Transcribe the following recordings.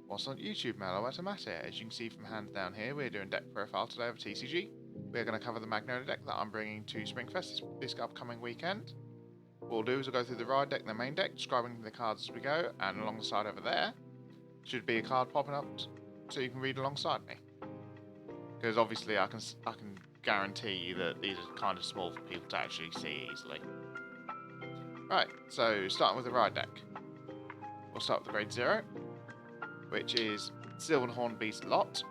What's on YouTube, Mellow Automatic? As you can see from hands down here, we're doing deck profile today of TCG. We're going to cover the Magnolia deck that I'm bringing to Springfest this upcoming weekend. What we'll do is we'll go through the ride deck and the main deck, describing the cards as we go, and along the side over there should be a card popping up so you can read alongside me. Because obviously I can guarantee you that these are kind of small for people to actually see easily. Right, so starting with the ride deck. We'll start with the grade 0, which is Silverhorn Beast Lot.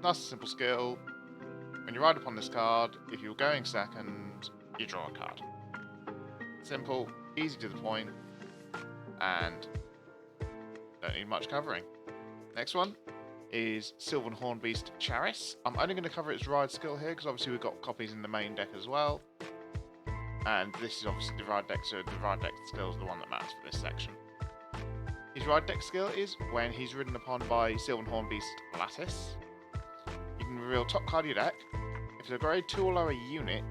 Nice and simple skill. When you ride upon this card, if you're going second, you draw a card. Simple, easy to the point, and don't need much covering. Next one is Silverhorn Beast Charis. I'm only going to cover its ride skill here because obviously we've got copies in the main deck as well. And this is obviously the ride deck, so the ride deck skill is the one that matters for this section. His ride deck skill is when he's ridden upon by Silverhorn Beast Lattice, you can reveal top card of your deck. If it's a grade 2 or lower unit,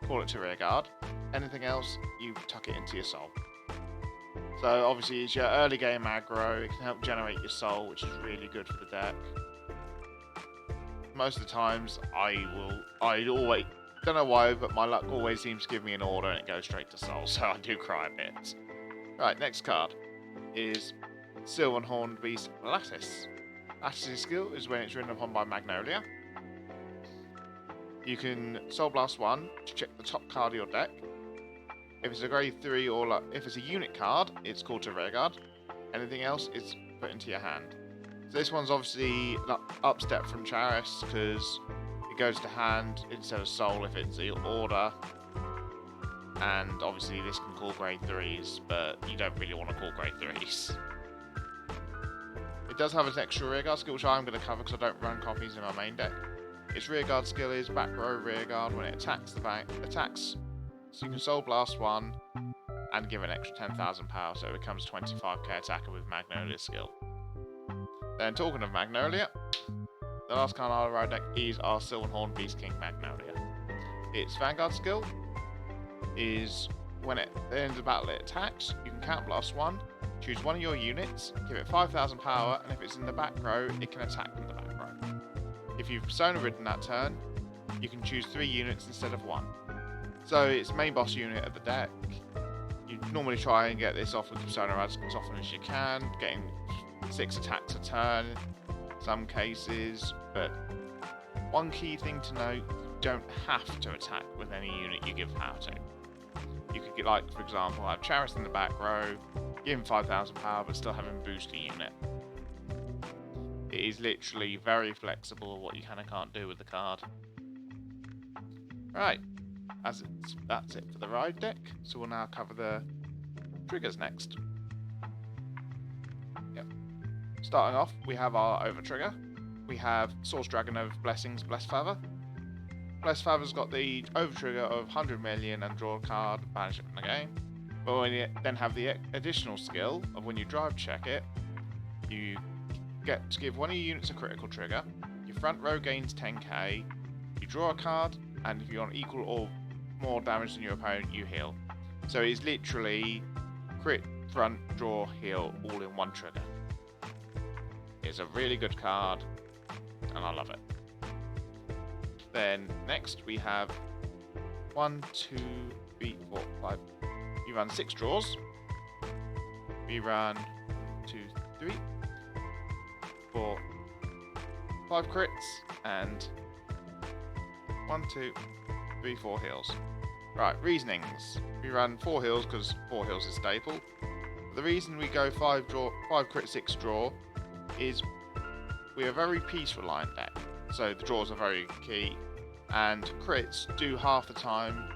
call it to rear guard. Anything else, you tuck it into your soul. So obviously it's your early game aggro, it can help generate your soul, which is really good for the deck. Most of the times I always, don't know why, but my luck always seems to give me an order and it goes straight to soul, so I do cry a bit. Right, next card is Silverhorn Beast Lattice. Lattice's skill is when it's ridden upon by Magnolia. You can Soul Blast 1 to check the top card of your deck. If it's a grade 3 or if it's a unit card, it's called to rear guard. Anything else, it's put into your hand. So this one's obviously an up step from Charis because it goes to hand instead of soul if it's the order. And obviously this can call grade 3s, but you don't really want to call grade 3s. It does have an extra rearguard skill, which I'm going to cover because I don't run copies in my main deck. Its rearguard skill is back row rearguard. When it attacks so you can Soul Blast 1 and give an extra 10,000 power, so it becomes 25k attacker with Magnolia skill. Then talking of Magnolia, the last card on our ride deck is our Silverhorn Beast King Magnolia. Its Vanguard skill is when at the end of the battle it attacks, you can Counter Blast 1, choose one of your units, give it 5,000 power, and if it's in the back row, it can attack from the back row. If you've Persona ridden that turn, you can choose 3 units instead of 1. So it's main boss unit of the deck. You normally try and get this off with Persona as often as you can, getting 6 attacks a turn in some cases, but one key thing to note, you don't have to attack with any unit you give power to. You could get, like, for example, have Charis in the back row, give him 5,000 power, but still have him boost a unit. It is literally very flexible what you can and can't do with the card. Right, that's it for the ride deck, so we'll now cover the triggers next. Yep. Starting off, we have our over trigger. We have Source Dragon of Blessings, Blessed Favor. Blessed Favor's got the over trigger of 100 million and draw a card, banish it from the game. But when you then have the additional skill of when you drive check it, you get to give one of your units a critical trigger, your front row gains 10k, you draw a card, and if you're on equal or more damage than your opponent, you heal. So it's literally crit, front, draw, heal, all in one trigger. It's a really good card, and I love it. Then next we have 1, 2, 3, 4, 5. You run 6 draws. We run 2, 3, 4, 5 crits, and 1, 2, 3, 4 heals. Right, reasonings. We run 4 heals because 4 heals is staple. The reason we go 5 crit, 6 draw is we're a very piece reliant deck. So the draws are very key, and crits do half the time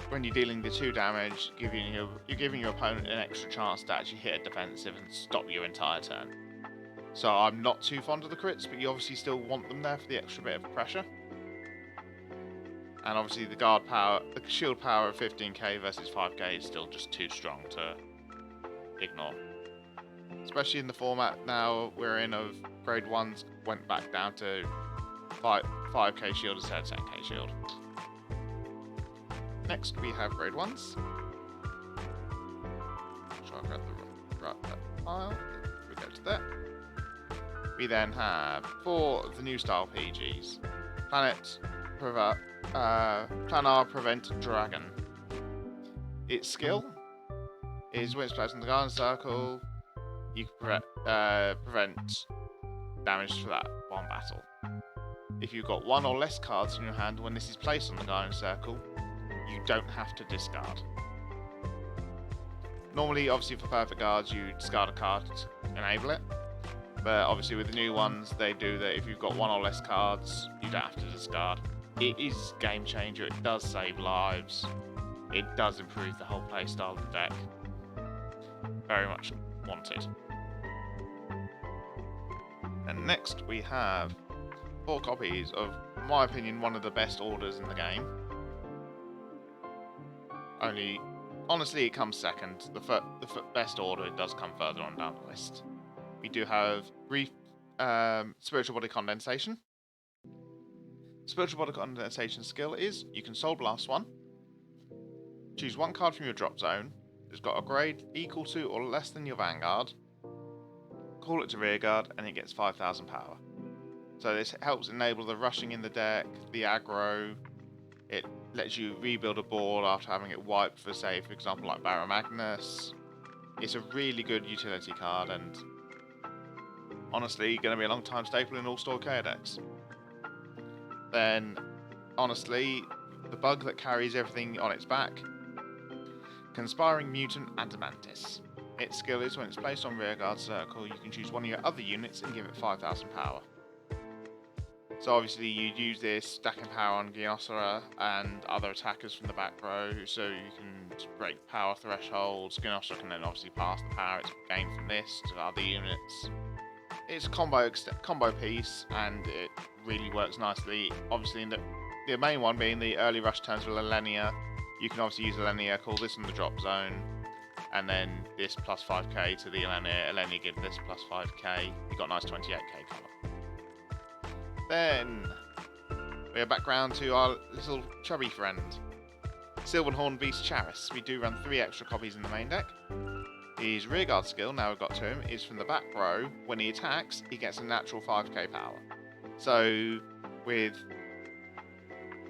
when you're dealing the 2 damage, you're giving your opponent an extra chance to actually hit a defensive and stop your entire turn. So I'm not too fond of the crits, but you obviously still want them there for the extra bit of pressure. And obviously the guard power, the shield power of 15k versus 5k is still just too strong to ignore. Especially in the format now we're in of grade 1s went back down to 5k shield instead of 10k shield. Next we have grade 1s. Try and grab the right pile. We go to that. we then have, for the new style PGs, Planar Prevent Dragon. Its skill is when it's placed in the garden circle, you can prevent damage for that one battle. If you've got one or less cards in your hand when this is placed on the garden circle, you don't have to discard. Normally, obviously for perfect guards, you discard a card to enable it. But obviously with the new ones, they do that if you've got one or less cards, you don't have to discard. It is game changer, it does save lives. It does improve the whole playstyle of the deck. Very much wanted. And next we have 4 copies of, in my opinion, one of the best orders in the game. Honestly, it comes second. The best order does come further on down the list. We do have brief Spiritual Body Condensation. Spiritual Body Condensation skill is you can Soul Blast 1. Choose 1 card from your drop zone. It's got a grade equal to or less than your Vanguard. Call it to rearguard and it gets 5,000 power. So this helps enable the rushing in the deck, the aggro. It lets you rebuild a board after having it wiped for, say, for example, like Barrow Magnus. It's a really good utility card and honestly going to be a long time staple in all store KO decks. Then, honestly, the bug that carries everything on its back, Conspiring Mutant Adamantis. Its skill is when it's placed on rearguard circle, you can choose one of your other units and give it 5,000 power. So obviously you'd use this stacking power on Gynosera and other attackers from the back row, so you can break power thresholds. Gynosera can then obviously pass the power it's gained from this to other units. It's a combo piece and it really works nicely. Obviously the main one being the early rush turns with Elenia. You can obviously use Elenia, call this in the drop zone, and then this plus 5k to the Elenia give this plus 5k. You got a nice 28k colour. Then we're back round to our little chubby friend, Sylvan Beast Charis. We do run 3 extra copies in the main deck. His rearguard skill, now we've got to him, is from the back row. When he attacks, he gets a natural 5k power. So with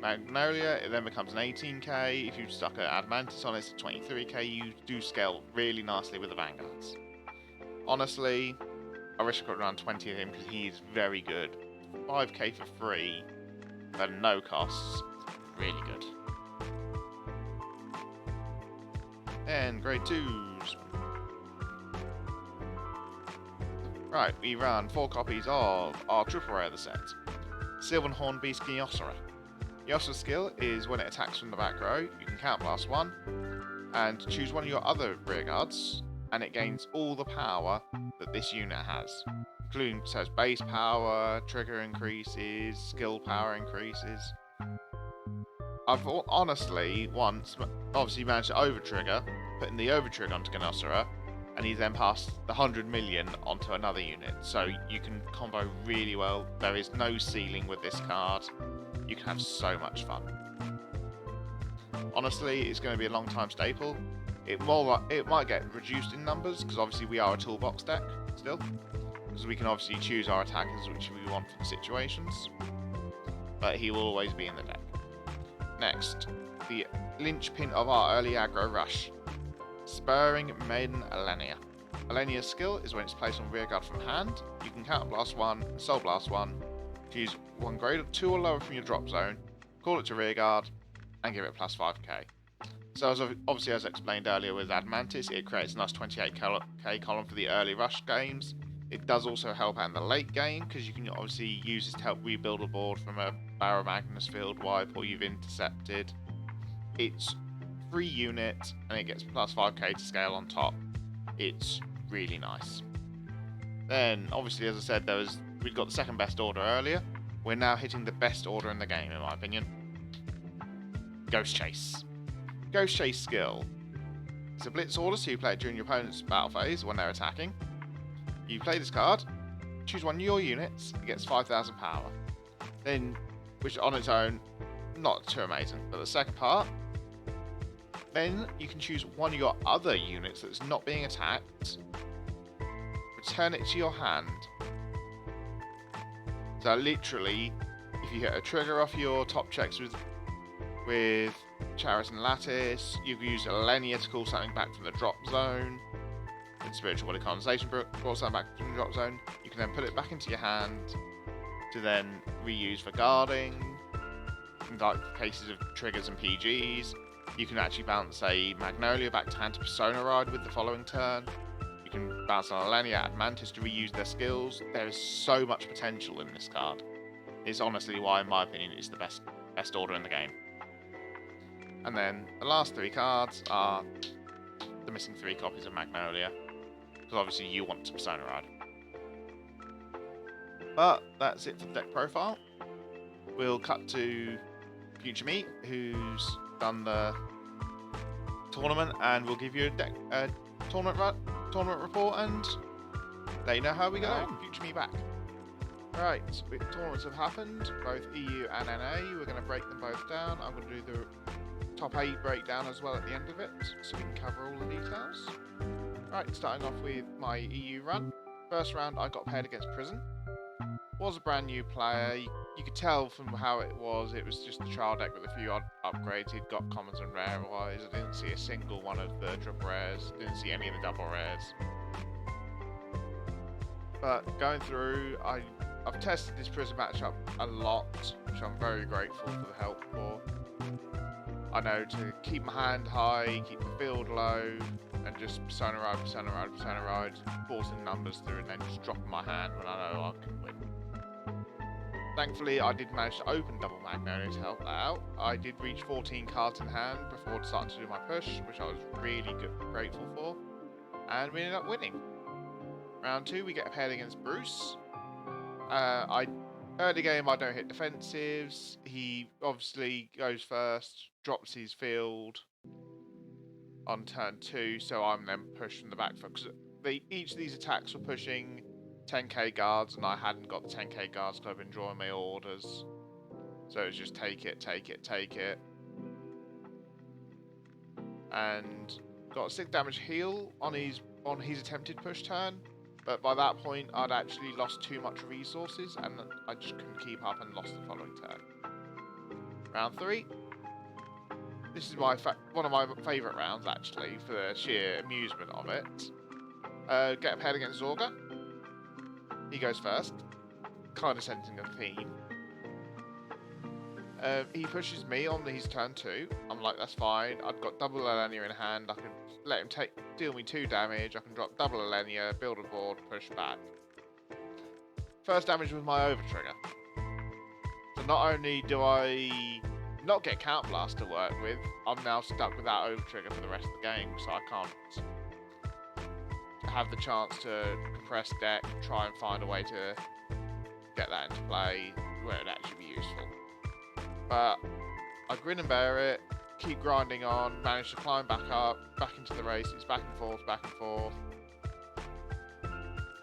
Magnolia, it then becomes an 18k. If you stuck an Adamantis on it, it's a 23k. You do scale really nicely with the Vanguards. Honestly, I wish I could run 20 of him because he is very good. 5k for free, at no costs, really good. And grade 2s. Right, we run 4 copies of our triple rare of the set. Sylvan Beast Gynosera. Gynosera's skill is when it attacks from the back row, you can Count Blast 1, and choose one of your other rearguards, and it gains all the power that this unit has. Including base power, trigger increases, skill power increases. I've honestly once obviously managed to over-trigger, putting the over-trigger onto Gynosera, and he then passed the 100 million onto another unit. So you can combo really well. There is no ceiling with this card. You can have so much fun. Honestly, it's going to be a long time staple. It might get reduced in numbers, because obviously we are a toolbox deck still. Because we can obviously choose our attackers which we want for the situations, but he will always be in the deck. Next, the linchpin of our early aggro rush, Spurring Maiden Elenia. Elenia's skill is when it's placed on rearguard from hand, you can Counter Blast 1 and Soul Blast 1, choose 1 grade 2 or lower from your drop zone, call it to rearguard, and give it plus 5k. So obviously as explained earlier with Adamantis, it creates a nice 28k column for the early rush games. It does also help out in the late game, because you can obviously use this to help rebuild a board from a Barrow Magnus field wipe or you've intercepted. It's free unit and it gets plus 5k to scale on top. It's really nice. Then obviously as I said, we've got the second best order earlier. We're now hitting the best order in the game in my opinion. Ghost Chase. Ghost Chase skill. It's a blitz order, so you play it during your opponent's battle phase when they're attacking. You play this card, choose one of your units, it gets 5,000 power. Then, which on its own, not too amazing. But the second part, then you can choose one of your other units that's not being attacked, return it to your hand, So literally, if you hit a trigger off your top checks with Charis and Lattice, you can use Alenia to call something back from the drop zone. In Spiritual Body Condensation brought something back from the drop zone. You can then put it back into your hand to then reuse for guarding. In like cases of triggers and PGs, you can actually bounce a Magnolia back to hand to Persona Ride with the following turn. You can bounce on Alenia Admantis to reuse their skills. There is so much potential in this card. It's honestly why, in my opinion, it's the best order in the game. And then the last 3 cards are the missing 3 copies of Magnolia, because obviously you want to Persona Ride. But that's it for the deck profile. We'll cut to Future Me, who's done the tournament, and we'll give you a tournament report and let you know how we go. Future Me back. Right, tournaments have happened, both EU and NA. We're going to break them both down. I'm going to do the top 8 breakdown as well at the end of it, so we can cover all the details. Right, starting off with my EU run. First round, I got paired against Prison. Was a brand new player. You could tell from how it was just a trial deck with a few odd upgrades. He'd got commons and rare wise. I didn't see a single one of the triple rares. Didn't see any of the double rares. But going through, I've tested this Prison matchup a lot, which I'm very grateful for the help for. I know to keep my hand high, keep the field low, and just Persona Ride, forcing numbers through, and then just dropping my hand when I know I can win. Thankfully, I did manage to open double Magnolia to help that out. I did reach 14 cards in hand before starting to do my push, which I was really grateful for, and we ended up winning. Round 2, we get paired against Bruce. Early game, I don't hit defensives. He obviously goes first, drops his field on turn 2, so I'm then pushed from the back foot. Because each of these attacks were pushing 10k guards, and I hadn't got the 10k guards because I've been drawing my orders. So it's just take it. And got a 6 damage heal on his attempted push turn. But by that point, I'd actually lost too much resources, and I just couldn't keep up and lost the following turn. Round 3. This is one of my favourite rounds, actually, for the sheer amusement of it. Get paired against Zorga. He goes first, kind of sensing a theme. He pushes me on his turn 2. I'm like, that's fine. I've got double Alenia in hand. I can let him deal me 2 damage. I can drop double Alenia, build a board, push back. First damage was my overtrigger. So not only do I not get Counterblast to work with, I'm now stuck with that overtrigger for the rest of the game, so I can't have the chance to compress deck, try and find a way to get that into play where it would actually be useful. But I grin and bear it, keep grinding on, manage to climb back up, back into the race. It's back and forth.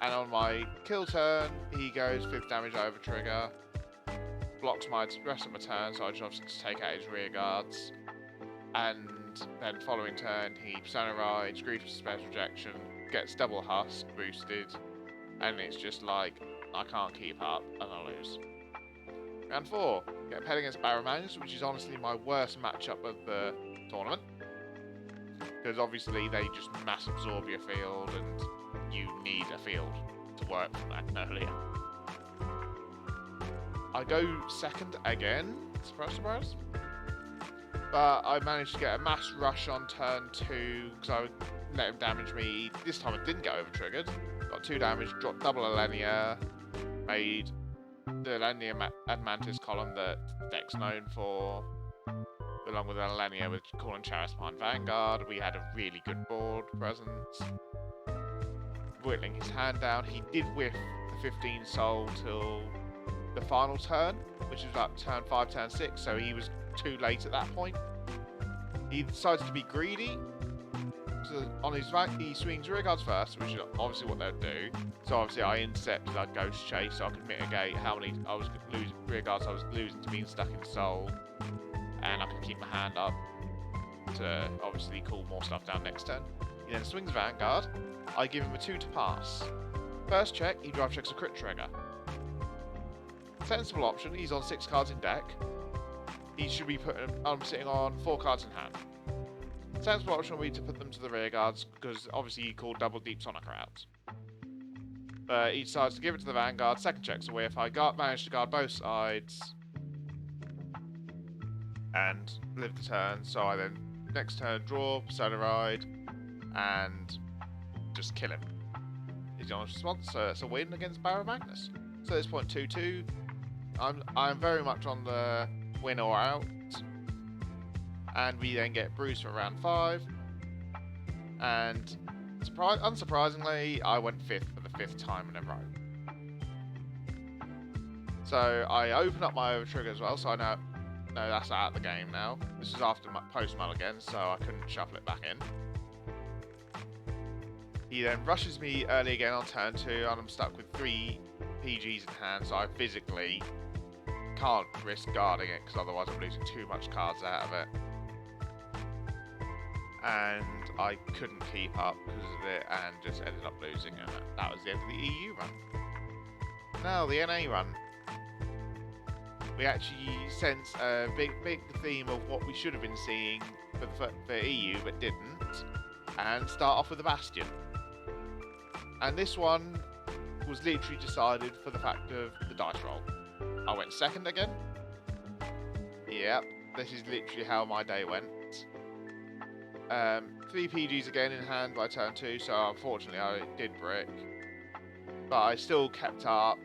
And on my kill turn, he goes 5th damage over trigger, blocks my rest of my turn, so I just obviously take out his rear guards. And then following turn, he Persona Rides, Grief Suspense Rejection, gets double husk boosted, and it's just like, I can't keep up, and I lose. Round 4, get paired against Barrowmans, which is honestly my worst matchup of the tournament. Because obviously they just mass absorb your field, and you need a field to work for Magnolia. I go second again, surprise. But I managed to get a mass rush on turn 2, because I let him damage me. This time it didn't get over-triggered. Got 2 damage, dropped double Alenia, made the Alenia Admantis column that the deck's known for, along with Alenia with calling Cardfight Vanguard. We had a really good board presence. Whittling his hand down. He did whiff the 15 soul till the final turn, which was like turn 5, turn 6, so he was too late at that point. He decided to be greedy. So on his back, he swings rear guards first, which is obviously what they'll do. So obviously I intercepted that Ghost Chase, so I could mitigate how many rear guards I was losing to being stuck in soul, and I could keep my hand up to obviously cool more stuff down next turn. He then swings Vanguard. I give him a 2 to pass. First check, he drive checks a crit trigger. Sensible option, he's on 6 cards in deck. He should be I'm sitting on 4 cards in hand. Sensible option would be to put them to the rear guards, because obviously he called double Deep Sonica out. But he decides to give it to the Vanguard, second checks away if I manage to guard both sides and live the turn, so I then next turn draw, Persona Ride, and just kill him. He's on response, so it's a win against Barrow Magnus. So at this point 2-2. I'm very much on the win or out. And we then get Bruce for round 5. And unsurprisingly, I went 5th for the 5th time in a row. So I open up my Overtrigger as well, so I know that's out of the game now. This is after my post-mulligan, so I couldn't shuffle it back in. He then rushes me early again on turn 2, and I'm stuck with 3 PGs in hand, so I physically can't risk guarding it, because otherwise I'm losing too much cards out of it. And I couldn't keep up because of it, and just ended up losing, and that was the end of the EU run. Now, the NA run. We actually sense a big theme of what we should have been seeing for EU, but didn't, and start off with the Bastion. And this one was literally decided for the fact of the dice roll. I went second again. Yep, this is literally how my day went. 3 PGs again in hand by turn 2, so unfortunately I did brick. But I still kept up,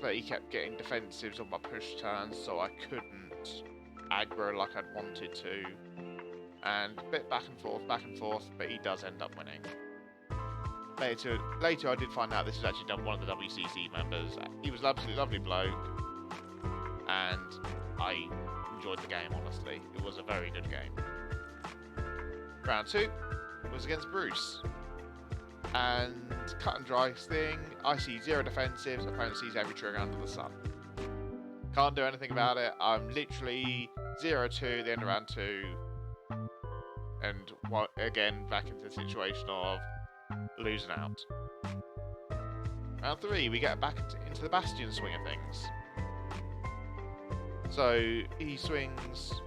but he kept getting defensives on my push turns, so I couldn't aggro like I'd wanted to. And a bit back and forth, but he does end up winning. Later I did find out this was actually done one of the WCC members. He was an absolutely lovely bloke, and I enjoyed the game, honestly. It was a very good game. Round 2 was against Bruce. And cut and dry thing, I see 0 defensives, opponent sees every trigger under the sun. Can't do anything about it, I'm literally 0-2 at the end of round 2. And again, back into the situation of losing out. Round 3, we get back into the Bastion swing of things. So he swings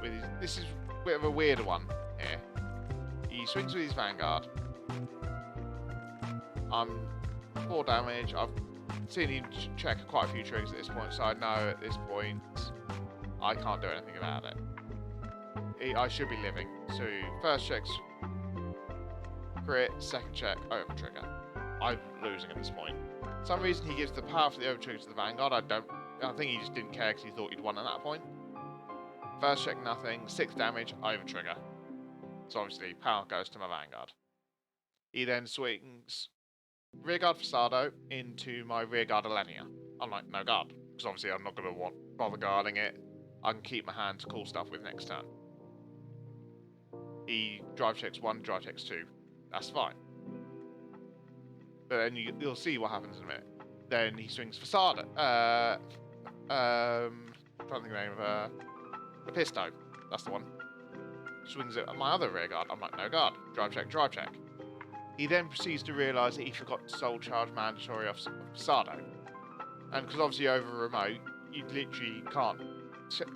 with his... This is a bit of a weird one here. He swings with his Vanguard. I'm 4 damage. I've seen him check quite a few triggers at this point, so I know at this point I can't do anything about it. I should be living. So first check's crit, second check, over trigger. I'm losing at this point. For some reason he gives the power for the over trigger to the Vanguard. I think he just didn't care because he thought he'd won at that point. First check, nothing. 6 damage, over trigger. So obviously power goes to my Vanguard. He then swings rearguard Fasado into my rearguard Alenia. I'm like, no guard, because obviously I'm not going to bother guarding it. I can keep my hand to call stuff with next turn. He drive checks 1, drive checks 2. That's fine. But then you'll see what happens in a minute. Then he swings Fasado. I'm trying to think of the name of Lepisto. That's the one. Swings it at my other rearguard. I'm like, no guard. Drive check, drive check. He then proceeds to realise that he forgot to soul charge mandatory off Fasado. And because obviously over remote, you literally can't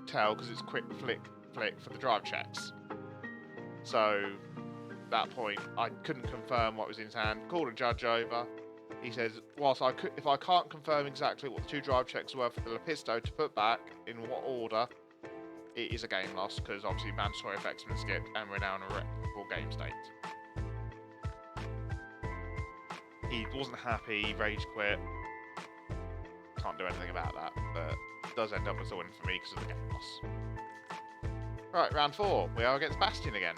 tell because it's quick flick for the drive checks. So at that point, I couldn't confirm what was in his hand. Called a judge over. He says, whilst if I can't confirm exactly what the 2 drive checks were for the Lepisto to put back in what order, it is a game loss because obviously mandatory effects have been skipped and we're now in a replicable game state. He wasn't happy, rage quit. Can't do anything about that, but it does end up as a win for me because of the game loss. Right, round 4. We are against Bastion again.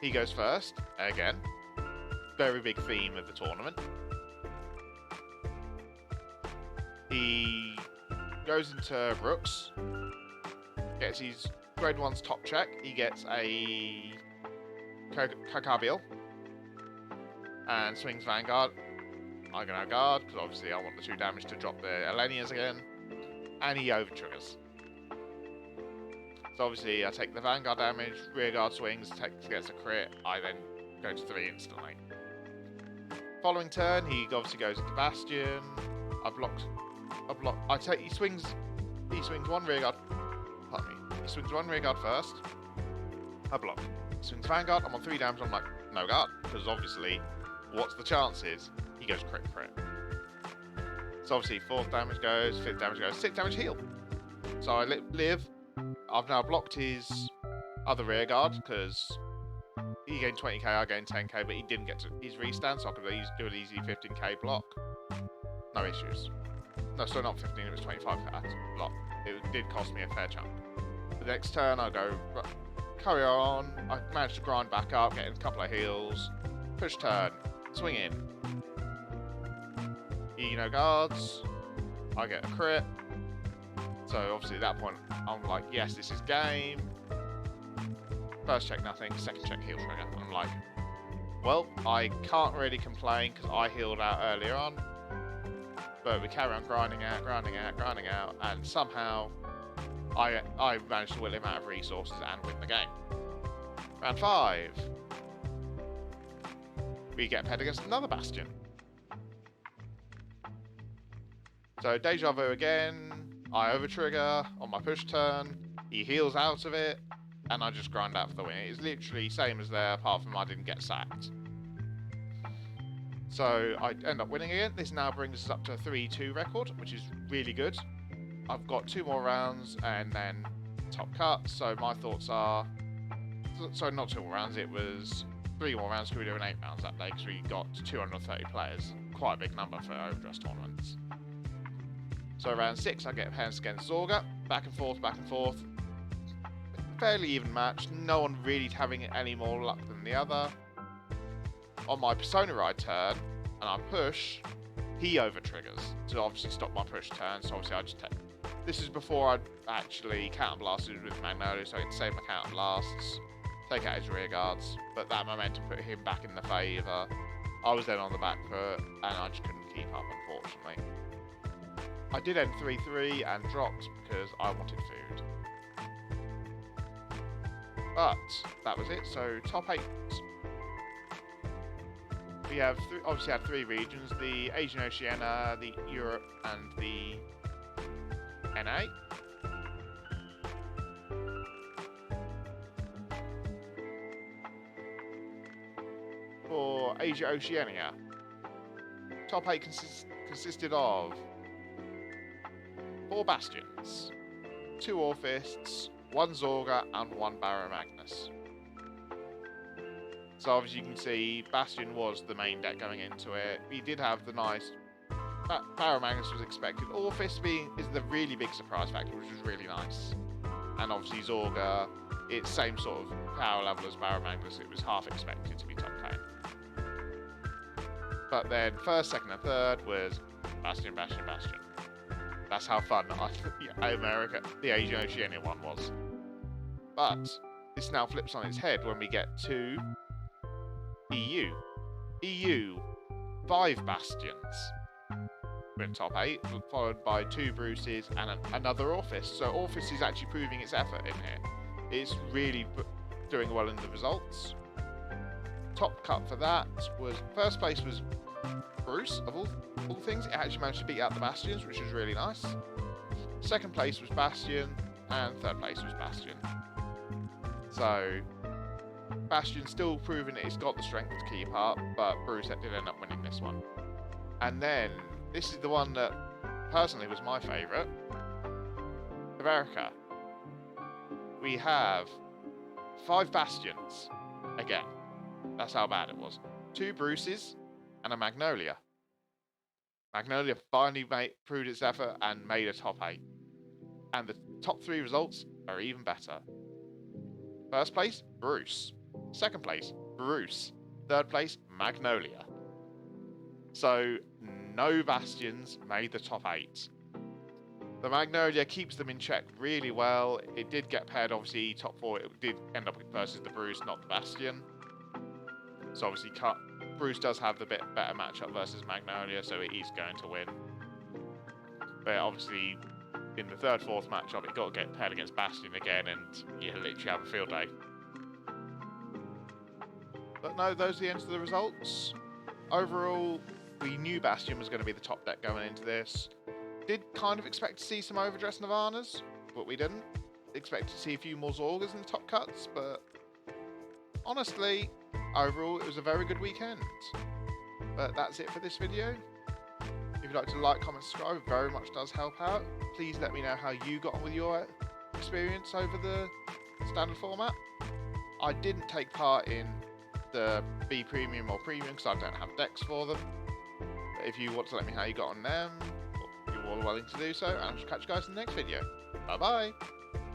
He goes first, again. Very big theme of the tournament. He goes into Rooks. Gets his grade 1's top check. He gets a Kokabil. And swings Vanguard. I'm going to guard, because obviously I want the 2 damage to drop the Elenias again. And he overtriggers. So obviously I take the Vanguard damage, rearguard swings, gets a crit, I then go to 3 instantly. Following turn, he obviously goes into Bastion. I block. I take. He swings one rearguard. Pardon me. He swings one rearguard first. I block. He swings Vanguard. I'm on 3 damage. I'm like, no guard, because obviously, what's the chances? He goes crit. So obviously, 4th damage goes, 5th damage goes, 6th damage heal. So I live. I've now blocked his other rearguard because he gained 20k, I gained 10k, but he didn't get to his restand, so I could do an easy 15k block. No issues. No, sorry, not 15, it was 25 block. It did cost me a fair chunk. The next turn, I go, carry on. I managed to grind back up, getting a couple of heals. Push turn, swing in. No guards. I get a crit. So obviously at that point, I'm like, yes, this is game. First check, nothing. Second check, heal trigger. I'm like, well, I can't really complain because I healed out earlier on. But we carry on grinding out, and somehow I managed to will him out of resources and win the game. Round 5. We get paired against another Bastion. So deja vu again. I overtrigger on my push turn. He heals out of it, and I just grind out for the win. It's literally same as there, apart from I didn't get sacked. So I end up winning again. This now brings us up to a 3-2 record, which is really good. I've got 2 more rounds and then top cut. So my thoughts are, sorry, not 2 more rounds. It was 3 more rounds. We were doing 8 rounds that day because we got 230 players. Quite a big number for Overdress tournaments. So round 6, I get pairs against Zorga. Back and forth. Fairly even match. No one really having any more luck than the other. On my Persona Ride turn, and I push, he overtriggers to obviously stop my push turn. So obviously I just take. This is before I'd actually counterblasted with Magnolia, so I can save my counterblasts, take out his rear guards. But that momentum put him back in the favour. I was then on the back foot, and I just couldn't keep up, unfortunately. I did end 3-3 and dropped because I wanted food. But that was it. So top 8. We have obviously had 3 regions: the Asian Oceania, the Europe, and the NA. For Asia Oceania, top 8 consisted of 4 Bastions, 2 Orphists, 1 Zorga, and 1 Barrow Magnus. So obviously you can see Bastion was the main deck going into it. We did have the nice Barrow Magnus was expected. Orphist is the really big surprise factor, which was really nice. And obviously Zorga, it's same sort of power level as Barrow Magnus. It was half expected to be top 10. But then first, second, and third was Bastion. That's how fun the Asian Oceania one was. But this now flips on its head when we get to EU, 5 Bastions. We're in top 8, followed by 2 Bruces and another Orphist. So Orphist is actually proving its effort in here. It's really doing well in the results. Top cut for that was, first place was Bruce, of all things. It actually managed to beat out the Bastions, which was really nice. Second place was Bastion, and third place was Bastion. So Bastion still proving it's got the strength to keep up, but Bruce did end up winning this one. And then, this is the one that personally was my favourite. America. We have 5 Bastions. Again, that's how bad it was. 2 Bruces and a Magnolia. Magnolia finally proved its effort and made a top 8. And the top 3 results are even better. First place, Bruce. Second place, Bruce. Third place, Magnolia. So, no Bastions made the top 8. The Magnolia keeps them in check really well. It did get paired, obviously, top 4. It did end up versus the Bruce, not the Bastion. So, obviously, Bruce does have the bit better matchup versus Magnolia, so it is going to win. But, obviously, in the third, fourth matchup, it got to get paired against Bastion again, and you literally have a field day. But no, those are the ends of the results. Overall, we knew Bastion was going to be the top deck going into this. Did kind of expect to see some Overdress Nirvanas, but we didn't. Expected to see a few more Zorgas in the top cuts, but honestly, overall, it was a very good weekend. But that's it for this video. If you'd like to like, comment, subscribe, it very much does help out. Please let me know how you got on with your experience over the standard format. I didn't take part in the B Premium or Premium because I don't have decks for them. But if you want to let me know how you got on them, you're all willing to do so, and I'll catch you guys in the next video. Bye bye!